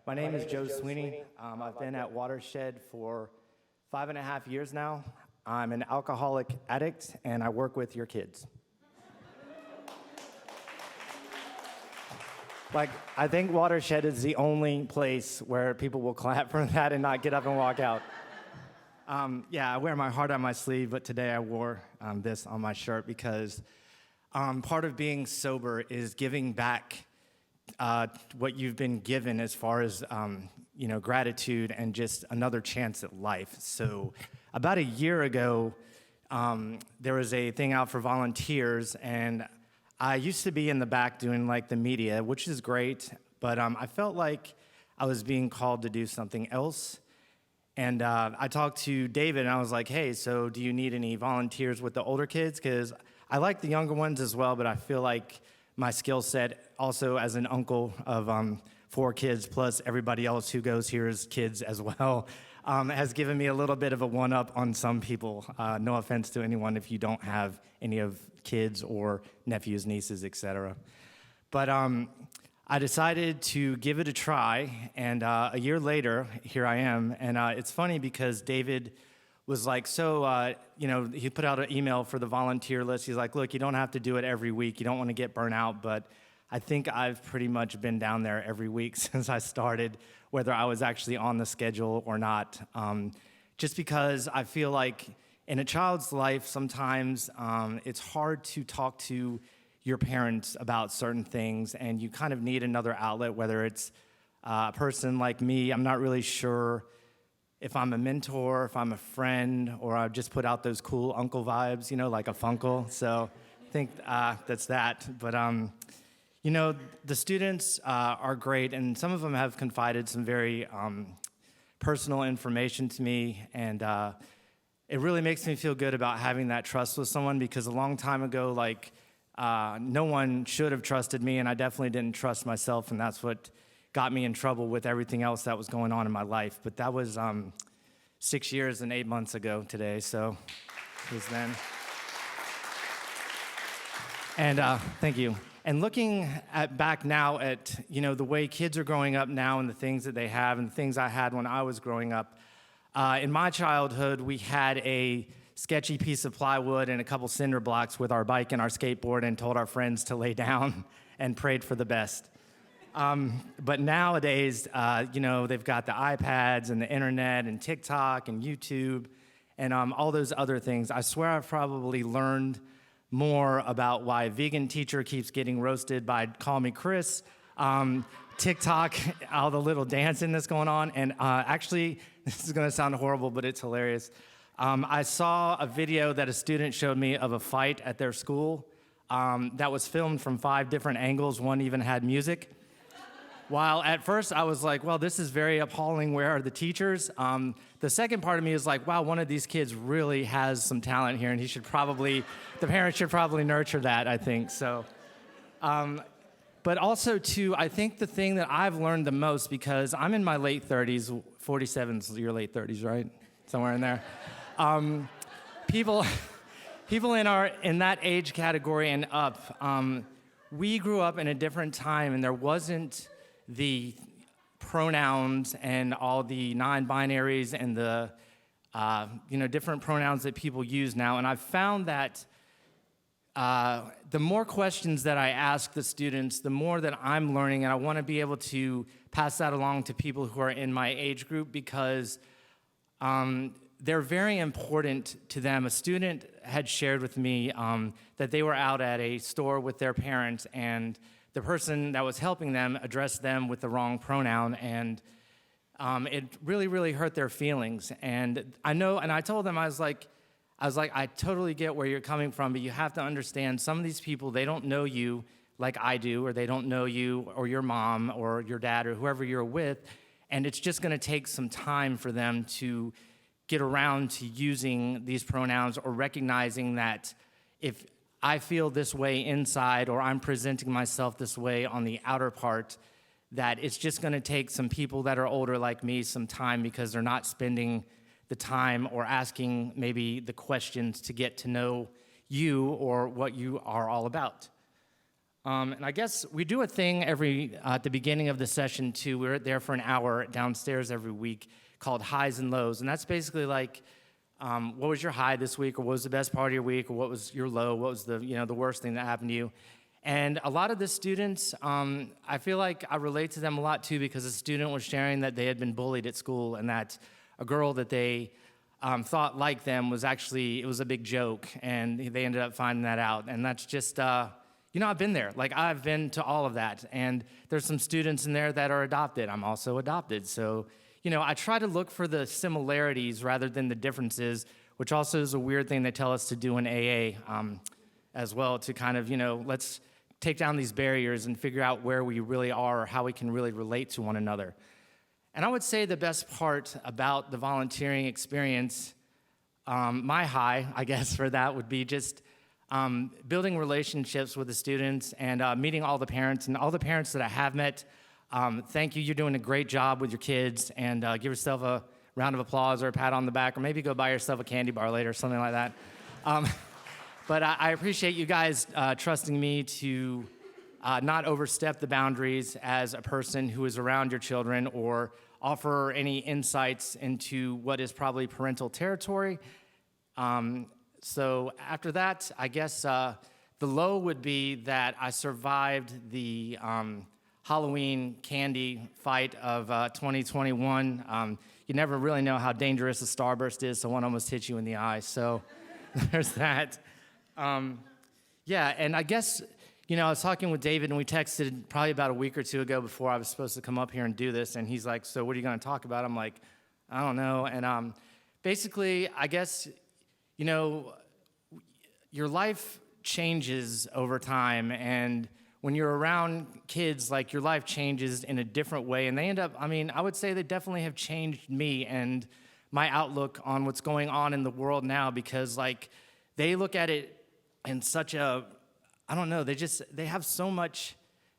My name is Joe Sweeney. I've been at Watershed for 5.5 years now. I'm an alcoholic addict, and I work with your kids. I think Watershed is the only place where people will clap for that and not get up and walk out. I wear my heart on my sleeve, but today I wore this on my shirt because part of being sober is giving back what you've been given as far as gratitude and just another chance at life. So about a year ago, there was a thing out for volunteers, and I used to be in the back doing the media, which is great, but I felt like I was being called to do something else. And I talked to David, and I was like, hey, so do you need any volunteers with the older kids? Because I like the younger ones as well, but I feel like my skill set also as an uncle of 4 kids plus everybody else who goes here as kids as well has given me a little bit of a one-up on some people. No offense to anyone if you don't have any of kids or nephews, nieces, etc. But I decided to give it a try, and a year later, here I am. And it's funny because David was like, he put out an email for the volunteer list. He's like, look, you don't have to do it every week. You don't want to get burnt out, but I think I've pretty much been down there every week since I started, whether I was actually on the schedule or not. Just because I feel like in a child's life, sometimes it's hard to talk to your parents about certain things, and you kind of need another outlet, whether it's a person like me. I'm not really sure if I'm a mentor, if I'm a friend, or I just put out those cool uncle vibes, like a funkle. So I think that's that. But, the students are great, and some of them have confided some very personal information to me, and it really makes me feel good about having that trust with someone, because a long time ago, no one should have trusted me, and I definitely didn't trust myself, and that's what got me in trouble with everything else that was going on in my life. But that was 6 years and 8 months ago today, so it was then. And thank you. And looking back now at the way kids are growing up now and the things that they have and the things I had when I was growing up, in my childhood we had a sketchy piece of plywood and a couple cinder blocks with our bike and our skateboard, and told our friends to lay down and prayed for the best. But nowadays, they've got the iPads and the internet and TikTok and YouTube and all those other things. I swear I've probably learned more about why a vegan teacher keeps getting roasted by Call Me Chris, TikTok, all the little dancing that's going on. And actually, this is going to sound horrible, but it's hilarious. I saw a video that a student showed me of a fight at their school that was filmed from 5 different angles. One even had music. While at first I was like, well, this is very appalling. Where are the teachers? The second part of me is like, wow, one of these kids really has some talent here, and the parents should probably nurture that, I think. So, but also, too, I think the thing that I've learned the most, because I'm in my late 30s, 47's your late 30s, right? Somewhere in there. People in that age category and up, we grew up in a different time, and there wasn't the pronouns and all the non-binaries and the different pronouns that people use now. And I've found that the more questions that I ask the students, the more that I'm learning, and I want to be able to pass that along to people who are in my age group, because they're very important to them. A student had shared with me that they were out at a store with their parents, and the person that was helping them addressed them with the wrong pronoun, and it really, really hurt their feelings. And I told them, I was like, I totally get where you're coming from, but you have to understand, some of these people, they don't know you like I do, or they don't know you or your mom or your dad or whoever you're with, and it's just gonna take some time for them to get around to using these pronouns, or recognizing that if I feel this way inside, or I'm presenting myself this way on the outer part, that it's just gonna take some people that are older like me some time, because they're not spending the time or asking maybe the questions to get to know you or what you are all about. And I guess we do a thing at the beginning of the session too. We're there for an hour downstairs every week called Highs and Lows. And that's basically like, what was your high this week, or what was the best part of your week, or what was your low, what was the worst thing that happened to you. And a lot of the students, I feel like I relate to them a lot too, because a student was sharing that they had been bullied at school, and that a girl that they thought liked them was actually, it was a big joke, and they ended up finding that out. And that's just, I've been there. Like, I've been to all of that. And there's some students in there that are adopted. I'm also adopted. So, I try to look for the similarities rather than the differences, which also is a weird thing they tell us to do in AA as well, to kind of, let's take down these barriers and figure out where we really are, or how we can really relate to one another. And I would say the best part about the volunteering experience, my high, I guess, for that would be just building relationships with the students and meeting all the parents. And all the parents that I have met, thank you. You're doing a great job with your kids. And give yourself a round of applause or a pat on the back, or maybe go buy yourself a candy bar later, something like that. But I appreciate you guys trusting me to not overstep the boundaries as a person who is around your children, or offer any insights into what is probably parental territory. So after that, I guess the low would be that I survived the Halloween candy fight of 2021. You never really know how dangerous a starburst is, so one almost hit you in the eye. So there's that. And I guess, I was talking with David, and we texted probably about a week or two ago before I was supposed to come up here and do this, and he's like, so what are you going to talk about? I'm like, I don't know. And basically, I guess, your life changes over time, and when you're around kids, like, your life changes in a different way, and they end up, I would say they definitely have changed me and my outlook on what's going on in the world now, because, like, they look at it in such a, I don't know, they have so much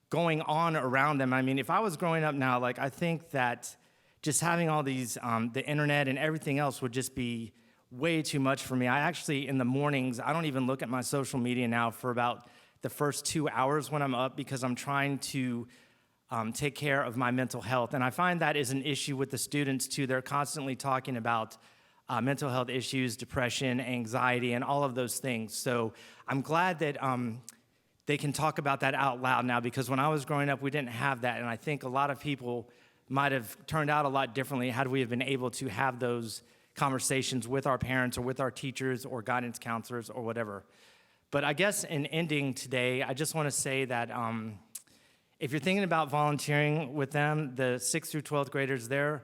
going on around them. If I was growing up now, like, I think that just having all these, the internet and everything else would just be way too much for me. I actually, in the mornings, I don't even look at my social media now for about the first 2 hours when I'm up, because I'm trying to take care of my mental health. And I find that is an issue with the students too. They're constantly talking about mental health issues, depression, anxiety, and all of those things. So I'm glad that they can talk about that out loud now, because when I was growing up, we didn't have that. And I think a lot of people might have turned out a lot differently had we have been able to have those conversations with our parents or with our teachers or guidance counselors or whatever. But I guess in ending today, I just want to say that if you're thinking about volunteering with them, the 6th through 12th graders, they're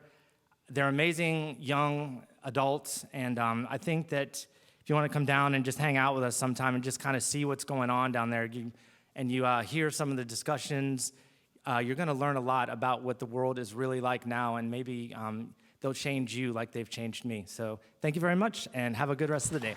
amazing young adults. And I think that if you want to come down and just hang out with us sometime and just kind of see what's going on down there, and you hear some of the discussions, you're going to learn a lot about what the world is really like now, and maybe they'll change you like they've changed me. So thank you very much, and have a good rest of the day.